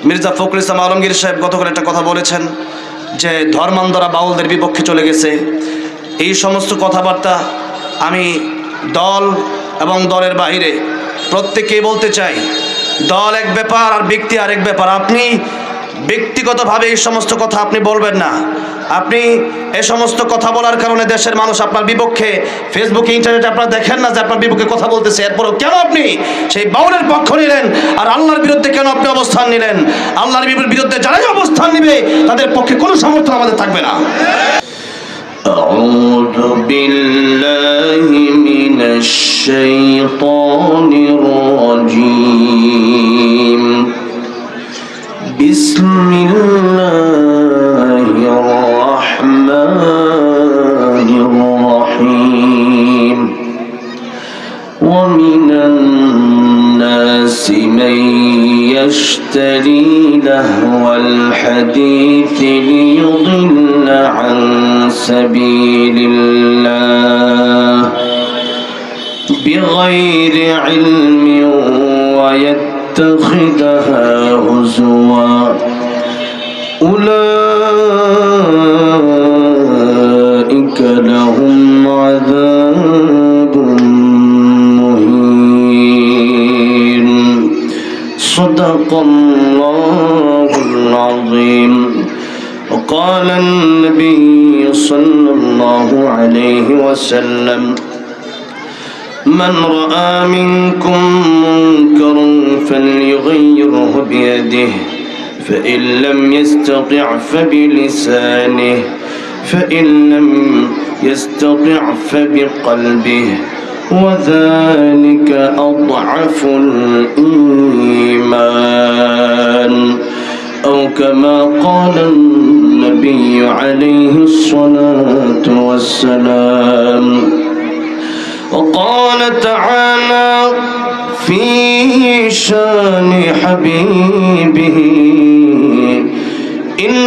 মির্জা ফখরুল ইসলাম আলমগীর সাহেব গতকাল একটা কথা বলেছেন যে ধর্মান্ধরা বাউলদের বিপক্ষে চলে গেছে। এই সমস্ত কথাবার্তা আমি দল এবং দলের বাইরে প্রত্যেককেই বলতে চাই, দল এক ব্যাপার আর ব্যক্তি আরেক ব্যাপার। আপনি ব্যক্তিগতভাবে এই সমস্ত কথা আপনি বলবেন না। আপনি এই সমস্ত কথা বলার কারণে দেশের মানুষ আপনার বিপক্ষে ফেসবুকে ইন্টারনেটে আপনারা দেখেন না যে আপনার বিপক্ষে কথা বলতেছে, এরপরও কেন আপনি সেই বাউলের পক্ষ নিলেন? আর আল্লাহর বিরুদ্ধে কেন আপনি অবস্থান নিলেন? আল্লাহর বিরুদ্ধে যারাই অবস্থান নিবে তাদের পক্ষে কোনো সমর্থন আমাদের থাকবে না। أعوذ بالله من الشيطان الرجيم بسم الله الرحمن الرحيم ومن الناس من يشتري لهو الحديث ليضل عن سبيل الله بغير علم ويتخذها هزوا أولئك لهم عذاب مهين صدق الله العظيم. وقال النبي صلى الله عليه وسلم من رأى منكم منكرا فليغيره بيده فإن لم يستطع فبلسانه فإن لم يستطع فبقلبه وذلك أضعف الإيمان أو كما قال النبي عليه الصلاة والسلام. وقال تعالى في شان حبيبه إن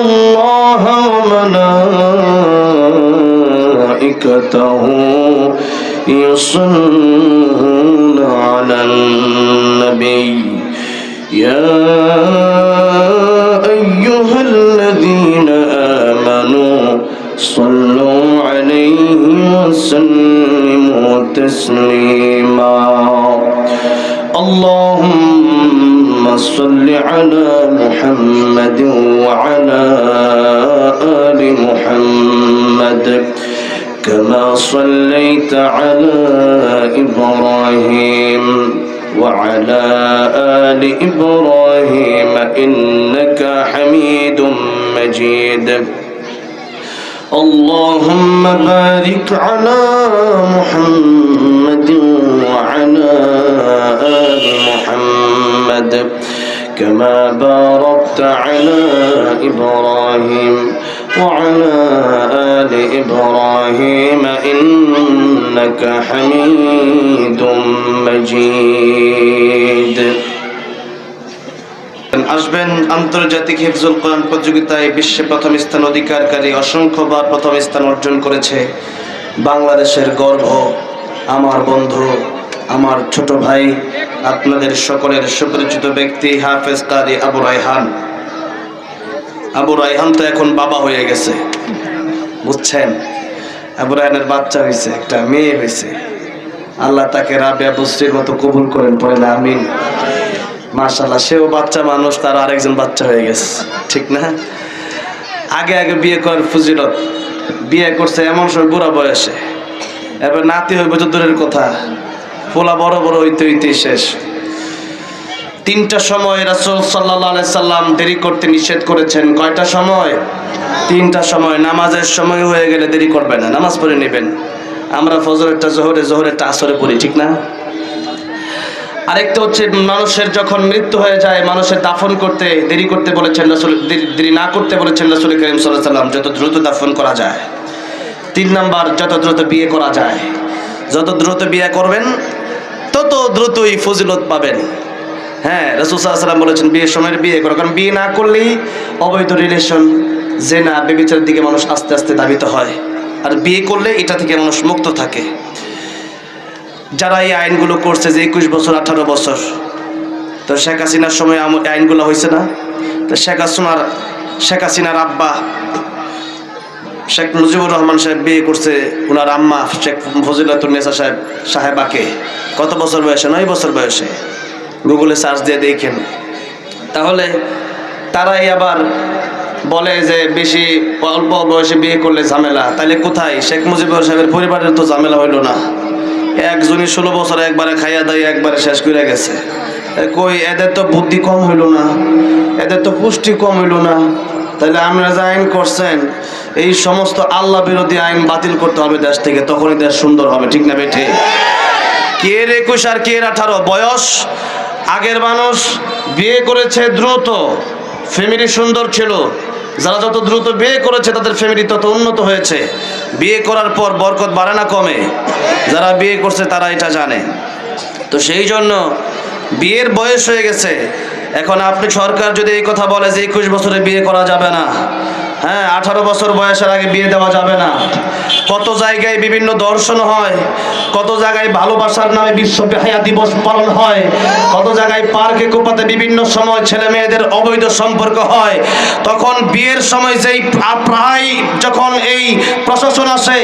الله وملائكته يصلون على النبي يا أيها الذين آمنوا صلوا عليه وسلموا تسليما. اللهم صل على محمد وعلى آل محمد كما صليت على إبراهيم وعلى آل إبراهيم إنك حميد مجيد. اللهم بارك على محمد وعلى آل محمد كما باركت على إبراهيم وعلى آل إبراهيم إنك حميد مجيد. আসবেন আন্তর্জাতিক হিফজুল কোরআন প্রতিযোগিতায় বিশ্বে প্রথম স্থান অধিকারকারী, অসংখ্যবার প্রথম স্থান অর্জন করেছে বাংলাদেশের গর্ব, আমার বন্ধু, আমার ছোট ভাই, আপনাদের সকলের সুপরিচিত ব্যক্তি হাফেজ কারি আবু রায়হান। আবু রায়হান তো এখন বাবা হয়ে গেছে, বুঝছেন? আবু রায়হানের বাচ্চা হয়েছে, একটা মেয়ে হয়েছে। আল্লাহ তাকে রাবিয়া বুসরির মতো কবুল করেন, পড়েন আমিন। মাশাআল্লাহ, সেও বাচ্চা মানুষ, তার আরেকজন বাচ্চা হয়ে গেছে, ঠিক না? আগে আগে বিয়ে করার ফজিলত, বিয়ে করছে এমন সময় বুড়া বয়সে, এবার নাতি হইব তো দূরের কথা, পোলা বড় বড় হইতে হইতেই শেষ। 3টা সময় রাসূল সাল্লাল্লাহু আলাইহি সাল্লাম দেরি করতে নিষেধ করেছেন। কয়টা সময়? 3টা সময়। নামাজের সময় হয়ে গেলে দেরি করবেন না, নামাজ পড়ে নেবেন। আমরা ফজরেরটা জোহরে, জোহরেরটা আসরে পড়ি, ঠিক না? আরেকটা হচ্ছে মানুষের যখন মৃত্যু হয়ে যায়, মানুষের দাফন করতে দেরি করতে বলেছেন রাসূল, দেরি না করতে বলেছেন রাসূল করিম সাল্লাল্লাহু আলাইহি সাল্লাম, যত দ্রুত দাফন করা যায়। 3 নাম্বার, যত দ্রুত বিয়ে করা যায়। যত দ্রুত বিয়ে করবেন তত দ্রুতই ফজিলত পাবেন। হ্যাঁ, রাসূল সাল্লাল্লাহু আলাইহি সাল্লাম বলেছেন বিয়ের সময় বিয়ে করো, কারণ বিয়ে না করলেই অবৈধ রিলেশন, জেনা, ব্যভিচারের দিকে মানুষ আস্তে আস্তে ধাবিত হয়, আর বিয়ে করলে এটা থেকে মানুষ মুক্ত থাকে। যারা এই আইনগুলো করছে যে 21 বছর 18 বছর, তো শেখ হাসিনার সময় আইনগুলো হয়েছে না? তো শেখ হাসিনার আব্বা শেখ মুজিবুর রহমান সাহেব বিয়ে করছে ওনার আম্মা শেখ ফজিলাতুন্নেসা সাহেবাকে। কত বছর বয়সে? 9 বছর বয়সে। গুগলে সার্চ দিয়ে দেখেন। তাহলে তারাই আবার বলে যে বেশি অল্প বয়সে বিয়ে করলে ঝামেলা। তাহলে কোথায়? শেখ মুজিবুর সাহেবের পরিবারের তো ঝামেলা হইল না। একজনই 16 বছর একবারে খাইয়া দাইয়া একবারে শেষ করে গেছে। কই এদের তো বুদ্ধি কম হইল না, এদের তো পুষ্টি কম হইল না। তাহলে আপনারা যে আইন করছেন এই সমস্ত আল্লাহ বিরোধী আইন বাতিল করতে হবে দেশ থেকে, তখনই দেশ সুন্দর হবে। ঠিক না বেঠে? কে 21 আর কে 18 বয়স। আগের মানুষ বিয়ে করেছে দ্রুত, ফ্যামিলি সুন্দর ছিল। যারা যত দ্রুত বিয়ে করেছে তাদের ফ্যামিলি তত উন্নত হয়েছে। বিয়ে করার পর বরকত বাড়ে না কমে? যারা বিয়ে করছে তারা এটা জানে। তো সেই জন্য বিয়ের বয়স হয়ে গেছে। এখন আপনি সরকার যদি এই কথা বলে যে 21 বছরে বিয়ে করা যাবে না, হ্যাঁ 18 বছর বয়সের আগে বিয়ে দেওয়া যাবে না। কত জায়গায় বিভিন্ন দর্শন হয়, কত জায়গায় ভালোবাসার নামে বিশ্ব বেহায়া দিবস পালন হয়, কত জায়গায় পার্কে কোপাতে বিভিন্ন সময় ছেলে মেয়েদের অবৈধ সম্পর্ক হয়। তখন বিয়ের সময় যেই প্রায় যখন এই প্রশাসন আসে,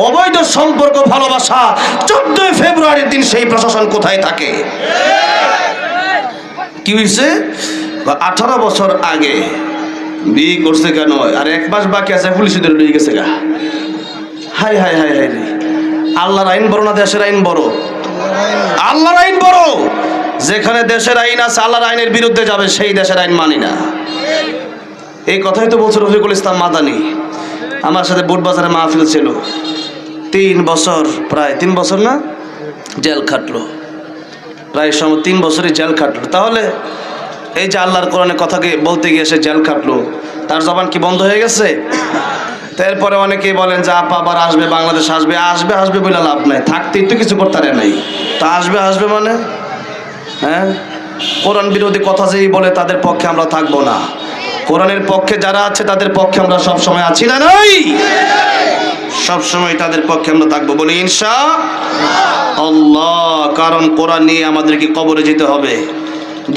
অবৈধ সম্পর্ক ভালোবাসা 14 ফেব্রুয়ারির দিন সেই প্রশাসন কোথায় থাকে? কি হয়েছে? 18 বছর আগে বিয়ে করছে কেন? আর 1 মাস বাকি আছে, পুলিশদের নিয়ে গেছে গা। হাই হাই হাই হাই রে! আল্লাহর আইন বড় না দেশের আইন বড়? আল্লাহর আইন বড়। যেখানে দেশের আইন আছে আল্লাহর আইনের বিরুদ্ধে যাবে সেই দেশের আইন মানি না। এই কথাই তো বলছে রফিকুল ইসলাম মাদানী। আমার সাথে বুটবাজারে মাহফিল ছিল। 3 বছর, প্রায় 3 বছর না, জেল খাটলো। প্রায় 3 বছরই জেল খাটলো। তাহলে এই যে আল্লাহর কোরআনের কথাকে বলতে গিয়ে সে জেল খাটলো, তার জবান কি বন্ধ হয়ে গেছে? তারপরে অনেকেই বলেন যে আপা আবার আসবে, বাংলাদেশ আসবে। আসবে আসবে বলে লাভ নাই, থাকতেই তো কিছু করতে পারে নাই। তা আসবে আসবে মানে? হ্যাঁ, কোরআন বিরোধী কথা যেই বলে তাদের পক্ষে আমরা থাকবো না। কোরআনের পক্ষে যারা আছে তাদের পক্ষে আমরা সব সময় আছি না নাই? সব সময় তাদের পক্ষে আমরা থাকবো বলি ইনশাআল্লাহ। কারণ কোরআন নিয়ে আমাদেরকে কবরে যেতে হবে,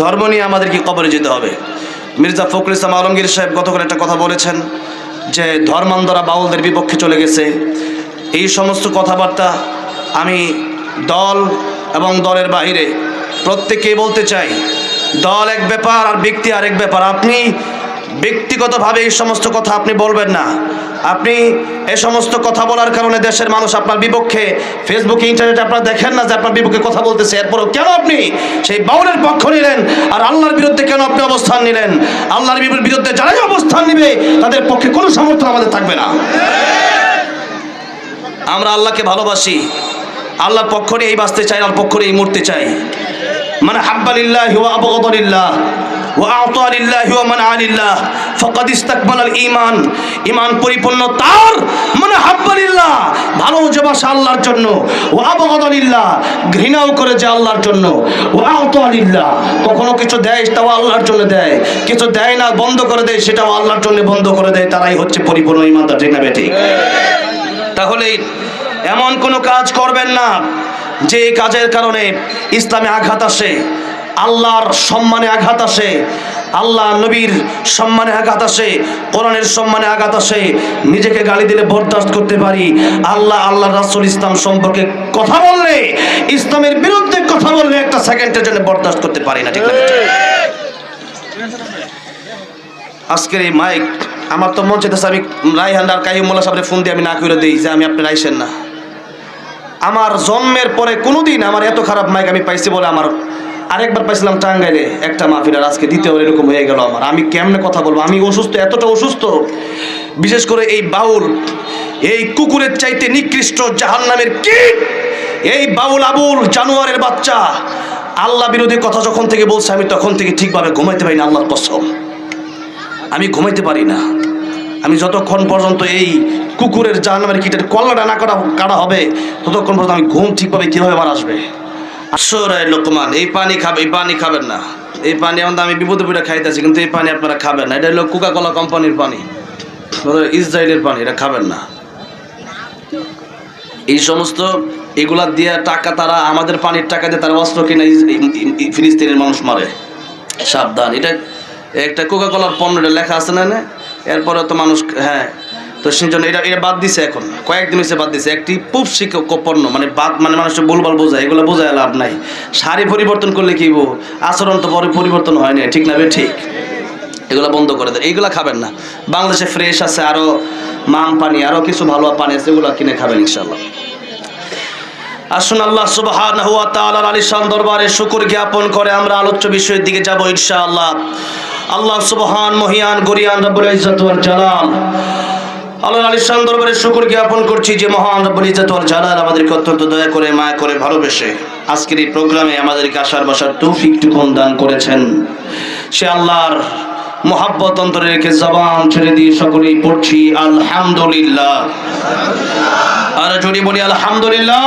ধর্ম নিয়ে আমাদেরকে কবরে যেতে হবে। মির্জা ফখরুল ইসলাম আলমগীর সাহেব গতকাল একটা কথা বলেছেন যে ধর্মান্ধরা বাউলদের বিপক্ষে চলে গেছে। এই সমস্ত কথাবার্তা আমি দল এবং দলের বাইরে প্রত্যেককেই বলতে চাই, দল এক ব্যাপার আর ব্যক্তি আরেক ব্যাপার। আপনি ব্যক্তিগতভাবে এই সমস্ত কথা আপনি বলবেন না। আপনি এই সমস্ত কথা বলার কারণে দেশের মানুষ আপনার বিপক্ষে ফেসবুকে ইন্টারনেটে আপনারা দেখেন না যে আপনার বিপক্ষে কথা বলতেছে। এরপরও কেন আপনি সেই বাউলের পক্ষ নিলেন আর আল্লাহর বিরুদ্ধে কেন আপনি অবস্থান নিলেন? আল্লাহর বিরুদ্ধে যারাই অবস্থান নিবে তাদের পক্ষে কোনো সমর্থন আমাদের থাকবে না। আমরা আল্লাহকে ভালোবাসি, আল্লাহর পক্ষ নিয়ে এই বাঁচতে চাই, আল্লাহর পক্ষ নিয়ে মরতে চাই। মানে হাব্বালিল্লাহি ওয়া আবগাদালিল্লাহ ওয়া আ'তা লিল্লাহি ওয়া মানআ লিল্লাহ ফাকাদ ইসতাকমালাল ঈমান। ঈমান পরিপূর্ণ তার মানে হাব্বালিল্লাহ, ভালোবাসা আল্লাহর জন্য, ওয়া আবগাদালিল্লাহ ঘৃণাও করে যে আল্লাহর জন্য, ওয়া আ'তা লিল্লাহ কখনো কিছু দেয় তাও আল্লাহর জন্য দেয়, কিছু দেয় না বন্ধ করে দেয় সেটাও আল্লাহর জন্য বন্ধ করে দেয়। তারাই হচ্ছে পরিপূর্ণ ঈমানদার। ঠিক না বেঠিক? তাহলে এমন কোনো কাজ করবেন না যে কাজের কারণে ইসলামে আঘাত আসে, আল্লাহর সম্মানে আঘাত আসে, আল্লাহ নবীর সম্মানে আঘাত আসে, কোরআনের সম্মানে আঘাত আসে। নিজেকে গালি দিলে বরদাস্ত করতে পারি, আল্লাহ রাসূল ইসলাম সম্পর্কে কথা বললে, ইসলামের বিরুদ্ধে কথা বললে একটা সেকেন্ডের জন্য বরদাস্ত করতে পারি না। ঠিক না? আজকের এই মাইক আমার তো মন চাইতেছে আমি রায়হান আর কাইয়ুমুল্লাহ সাহেবের ফোন দিয়ে আমি না করে দিই যে আমি আপনি আইসেন না। আমার জন্মের পরে কোনোদিন আমার এত খারাপ মাইক আমি পাইছি বলে আমার আরেকবার পাইছিলাম টাঙ্গাইলে একটা মাহফিল, আর আজকে দ্বিতীয়বার এরকম হয়ে গেল আমার। আমি কেমনে কথা বলবো? আমি অসুস্থ, এতটা অসুস্থ। বিশেষ করে এই বাউল, এই কুকুরের চাইতে নিকৃষ্ট জাহান্নামের কীট, এই বাউল আবুল জানোয়ারের বাচ্চা আল্লাহ বিরোধী কথা যখন থেকে বলছে আমি তখন থেকে ঠিকভাবে ঘুমাইতে পারি না। আল্লাহর কসম আমি ঘুমাইতে পারি না। আমি যতক্ষণ পর্যন্ত এই কুকুরের জাহান্নামের কীটের কল্লাটা না কাটা হবে ততক্ষণ পর্যন্ত আমি ঘুম ঠিকভাবে কীভাবে আমার আসবে? আসরে লোকমান এই পানি খাবে, এই পানি খাবেন না। এই পানি আমাদের আমি বিপদে পড়ে খাইতেছি, কিন্তু এই পানি আপনারা খাবেন না। এটা হলো কোকাকোলা কোম্পানির পানি, ইসরায়েলের পানি, এটা খাবেন না। এই সমস্ত এগুলা দিয়ে টাকা, তারা আমাদের পানির টাকা দিয়ে তারা অস্ত্র কিনে ফিলিস্তিনের মানুষ মারে। সাবধান, এটা একটা কোকা কোলার পণ্যটা লেখা আছে না, এরপরে তো মানুষ, হ্যাঁ, তো সেই জন্য এটা এটা বাদ দিছে, এখন কয়েকদিন হয়েছে বাদ দিছে। একটি পুপসি পণ্য মানে বাদ মানে মানুষের ভুলভাল বোঝায়, এগুলো বোঝায় লাভ নাই। শাড়ি পরিবর্তন করলে কি আচরণ তো পরিবর্তন হয় না, ঠিক না বে ঠিক? এগুলো বন্ধ করে দেয়, এইগুলো খাবেন না। বাংলাদেশে ফ্রেশ আছে আরও মাম পানি, আরও কিছু ভালো পানি আছে, এগুলো কিনে খাবেন ইনশাল্লাহ। আসুন আল্লাহ সুবহানাহু ওয়া তাআলার আলিশান দরবারে শুকর জ্ঞাপন করে আমরা আলোচ্য বিষয়ের দিকে যাব ইনশাআল্লাহ। আল্লাহ সুবহান মহিয়ান গরিয়ান রব্বুল ইজ্জত ওয়াল জালাল, আল্লাহর আলিশান দরবারে শুকর জ্ঞাপন করছি যে মহান রব্বুল ইজ্জত ওয়াল জালাল আমাদেরকে অত্যন্ত দয়া করে মায়া করে ভালোবেসে আজকের এই প্রোগ্রামে আমাদেরকে আসার বসার তৌফিকটুকু দান করেছেন। সে আল্লাহর মোহাব্বত অন্তরে রেখে জবান ছেড়ে দিয়ে সকলেই পড়ছি আলহামদুলিল্লাহ। আর যদি বলি আলহামদুলিল্লাহ।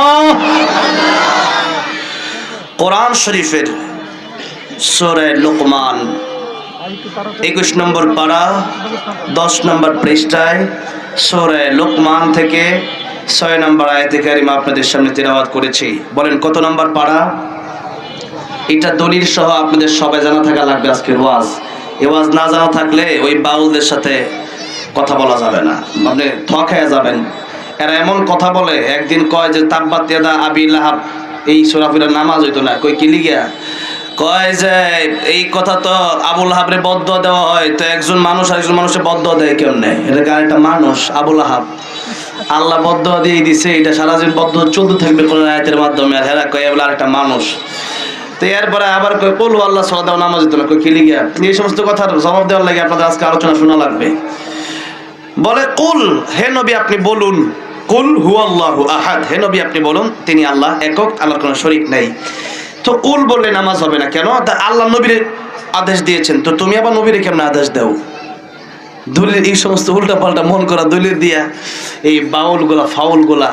কোরআন শরীফের সূরা লোকমান 21 নম্বর পারা 10 নম্বর পৃষ্ঠায় সূরা লোকমান থেকে 6 নম্বর আয়াতে কারিমা আপনাদের সামনে তিলাওয়াত করেছি। বলেন কত নম্বর পারা? এটা দলিল সহ আপনাদের সবাই জানা থাকা লাগবে। আজকের ওয়াজ, এই ওয়াজ না জানা থাকলে ওই বাউলদের সাথে কথা বলা যাবে না, আপনি ঠকায়া যাবেন। এরা এমন কথা বলে, একদিন কয় যে তাব্বাত ইয়াদা আবি লাহাব, এই সূরা পড়ে নামাজ হইতো না, কই কি লিগা? কয় যে এই কথা তো আবুল লাহাবরে বদদুয়া দেওয়া হয়, তো একজন মানুষ আরেকজন মানুষের বদদুয়া দেয় কেমনে? এটা আরেকটা মানুষ আবুল লাহাব, আল্লাহ বদদুয়া দিয়ে দিছে, এটা সারা জীবন বদদুয়া চলতে থাকবে কোন আয়াতের মাধ্যমে। আর হেরা কয় এগুলো আরেকটা মানুষ। তো এরপরে আবার কই বলু আল্লাহ সাল্লাহ দেওয়া নামাজ হইতো না, কই কি লিগা? এই সমস্ত কথার জবাব দেওয়ার লাগে আপনাদের আজকে আলোচনা শোনা লাগবে। বলে কুল, হে নবী আপনি বলুন, কুল হুয়াল্লাহু আহাদ, হে নবী আপনি বলুন তিনি আল্লাহ একক, আল্লাহর কোনো শরীক নাই। তো কুল বললে নামাজ হবে না কেন? তা আল্লাহ নবীর আদেশ দিয়েছেন, তো তুমি আবার নবীরে কেমন আদেশ দাও? দলিল, এই সমস্ত উল্টা পাল্টা মন করা দলিল দিয়া এই বাউলগুলা ফাউলগুলা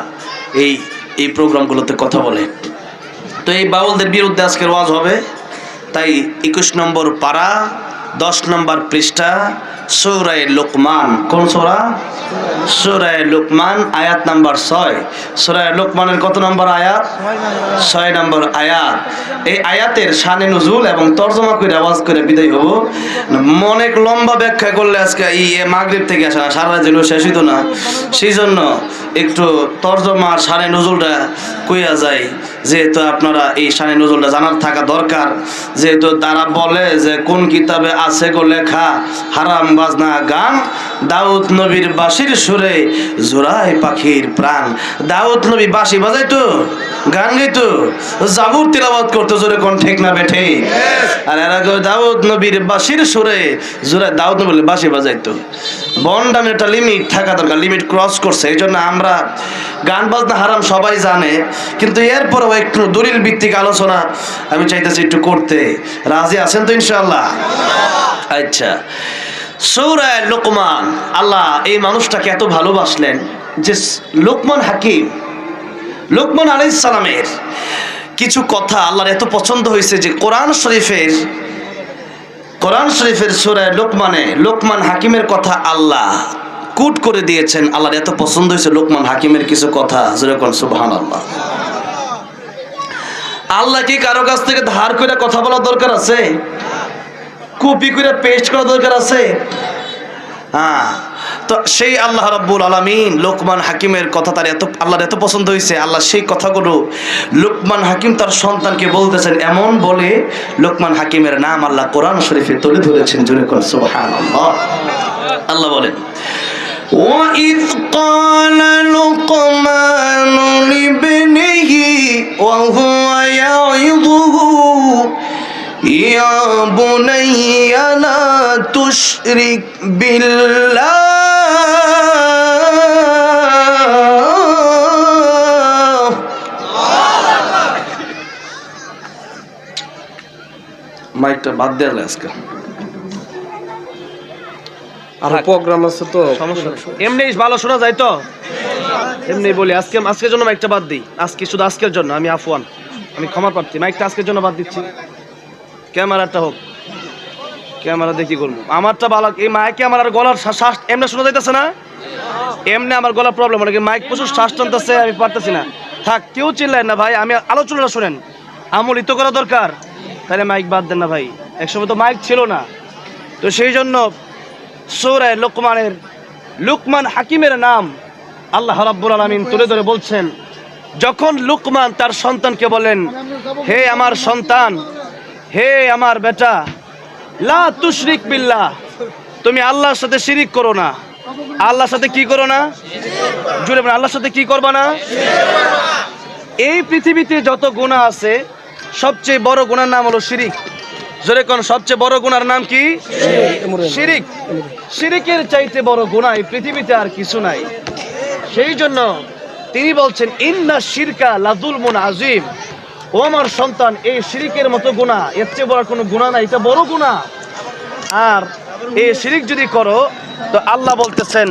এই প্রোগ্রামগুলোতে কথা বলে। তো এই বাউলদের বিরুদ্ধে আজকের ওয়াজ হবে। তাই 21 নম্বর পারা 10 নম্বর পৃষ্ঠা সূরা লোকমান। কোন সূরা? সূরা লোকমান আয়াত নাম্বার 6। সূরা লোকমানের কত নম্বর আয়াত? 6 নম্বর আয়াত। এই আয়াতের শানে নুজুল এবং তরজমা করে আওয়াজ করে বিদায় হব। অনেক লম্বা ব্যাখ্যা করলে আজকে এই মাগরিব থেকে আসা সারা রাত শেষ হইতো না, সেই জন্য একটু তরজমা শানে নুজুলটা কইয়া যায়, যেহেতু আপনারা এই শানে নুজুলটা জানার থাকা দরকার। যেহেতু তারা বলে যে কোন কিতাবে আছে গো লেখা হারাম বাজনা গান, দাউদ নবীর বাঁশির সুরে জোড়ায় পাখির প্রাণ। দাউদ নবী বাঁশি বাজাইতো, গান গাইতো, জাবুর তিলাওয়াত করতো, জোরে কোন ঠিক না বেঠে? আর এরা দাউদ নবীর বাঁশির সুরে জোড়ায়, দাউদ নবীর বাঁশি বাজাইতো। বন্ডামের একটা লিমিট থাকা দরকার, লিমিট ক্রস করছে। এই জন্য আমরা গান বাজনা হারাম সবাই জানে, কিন্তু এরপরেও একটু দলিল ভিত্তিক আলোচনা আমি চাইতেছি একটু করতে। রাজি আছেন তো ইনশাআল্লাহ? আচ্ছা, সূরা লোকমান, আল্লাহ এই মানুষটাকে এত ভালোবাসলেন যে লোকমান হাকিম, লোকমান আলাইহিস সালামের কিছু কথা আল্লাহর এত পছন্দ হয়েছে যে কোরআন শরীফের সূরা লোকমানে লোকমান হাকিমের কথা আল্লাহ কোট করে দিয়েছেন। আল্লাহর এত পছন্দ হয়েছে লোকমান হাকিমের কিছু কথা, যেরকম সুবহানাল্লাহ। আল্লাহ কি কারো কাছ থেকে ধার করে কথা বলার দরকার আছে? কপি করে পেস্ট করার দরকার আছে? হ্যাঁ, তো সেই আল্লাহ রাব্বুল আলামিন লোকমান হাকিমের কথা তার আল্লাহর এত পছন্দ হয়েছে, আল্লাহ সেই কথাগুলো লোকমান হাকিম তার সন্তানকে বলতেছেন। এমন বলে লোকমান হাকিমের নাম আল্লাহ কোরআন শরীফে তুলে ধরেছেন, জোরে কোন সুবহানাল্লাহ। আল্লাহ বলেন, وَإِذْ قَالَ لُقْمَانُ لِابْنِهِ وَهُوَ يَعِظُهُ يَا بُنَيَّ لَا تُشْرِكْ بِاللَّهِ মাইকটা বাদ দেওয়া আজকে আর প্রোগ্রাম আছে তো সমস্যা। এমনি ভালো শোনা যায় তো, এমনি বলি আজকের জন্য মাইকটা বাদ দিই। আজকে শুধু আজকের জন্য আমি আফওয়ান, আমি ক্ষমা প্রার্থী, মাইকটা আজকের জন্য বাদ দিচ্ছি। ক্যামেরাটা হোক, ক্যামেরা দেখি করবো আমারটা ভালো। এই মাইকে আমার আর গলার শ্বাস এমনি শোনা যাইতেছে না, এমনি আমার গলার প্রবলেম, অনেকে মাইক প্রচুর শ্বাস টানতেছে, আমি পারতেছি না। থাক, কেউ চিল্লায় না ভাই, আমি আলোচনাটা শোনেন, আমল ইতো করা দরকার, তাহলে মাইক বাদ দেন না ভাই। একসময় তো মাইক ছিল না। তো সেই জন্য সূরা লুকমান হাকিমের নাম আল্লাহ রাব্বুল আলামিন তুলে ধরে বলছেন, যখন লুকমান তার সন্তানকে বলেন, হে আমার সন্তান, হে আমার বেটা, লা তুশরিক বিল্লাহ, তুমি আল্লাহর সাথে শিরিক করো না। আল্লাহর সাথে কি করো না? জুড়ে বলেন, আল্লাহর সাথে কি করবা না? এই পৃথিবীতে যত গুনাহ আছে সবচেয়ে বড় গুনার নাম হলো শিরিক। জোরে কোন, সবচেয়ে বড় গুনার নাম কি? শিরিক। শিরিকের চাইতে বড় গুনাহ এই পৃথিবীতে আর কিছু নাই। সেই জন্য তিনি বলছেন, ইন্না শিরকা লাযুলমুন আযীম, ও আমার সন্তান, এই শিরিকের মতো গুনাহ, এর চেয়ে বড় কোনো গুনাহ নাই, এটা বড় গুনাহ। আর এই শিরিক যদি করো তো আল্লাহ বলতেছেন,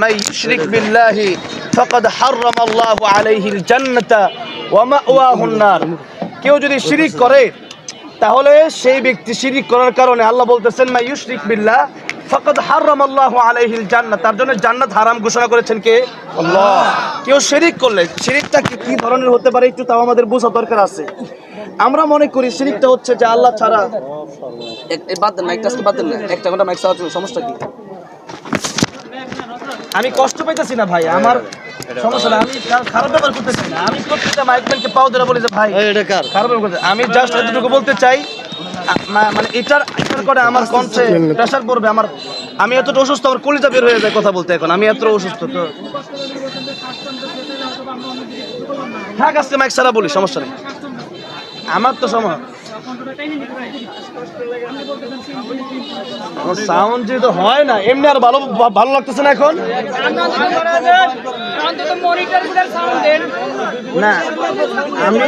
মাই ইউশরিক বিল্লাহি ফাকাদ হারামাল্লাহু আলাইহিল জান্নাতা ওয়া মাওয়াহুন নার। কেউ যদি শিরিক করে তাহলে সেই ব্যক্তি শিরিক করার কারণে আল্লাহ বলতেছেন, মাই ইউশরিক বিল্লাহ ফাকাদ হারামাল্লাহু আলাইহিল জান্নাত, তার জন্য জান্নাত হারাম ঘোষণা করেছেন কে? আল্লাহ। কেউ শিরিক করলে, শিরিকটা কি ধরনের হতে পারে একটু তাও আমাদের বোঝা দরকার আছে। আমরা মনে করি শিরিকটা হচ্ছে যে আল্লাহ ছাড়া, বাদ দেন, মাইকটা আজকে বাদ দেন না, একটা ঘন্টা মাইক চালাতে হবে, সমস্যা কি? আমি কষ্ট পাইতেছি না ভাই, আমার সমস্যা না, আমি খারাপ ব্যাপার করতেছি না। আমি প্রত্যেকটা মাইকম্যানকে পাও ধরে বলি যে ভাই খারাপ ব্যাপার করতে, আমি জাস্ট এতটুকু বলতে চাই, মানে এটার করে আমার কণ্ঠে প্রেশার পড়বে। আমি এতটা অসুস্থ, আমার কলিজা বের হয়ে যায় কথা বলতে। এখন আমি এত অসুস্থ, তো থাক আজকে মাইক ছাড়া বলি, সমস্যা নেই। আমার তো সাউন্ড যেহেতু হয় না, এমনি আর ভালো লাগতেছে না এখন। না আমি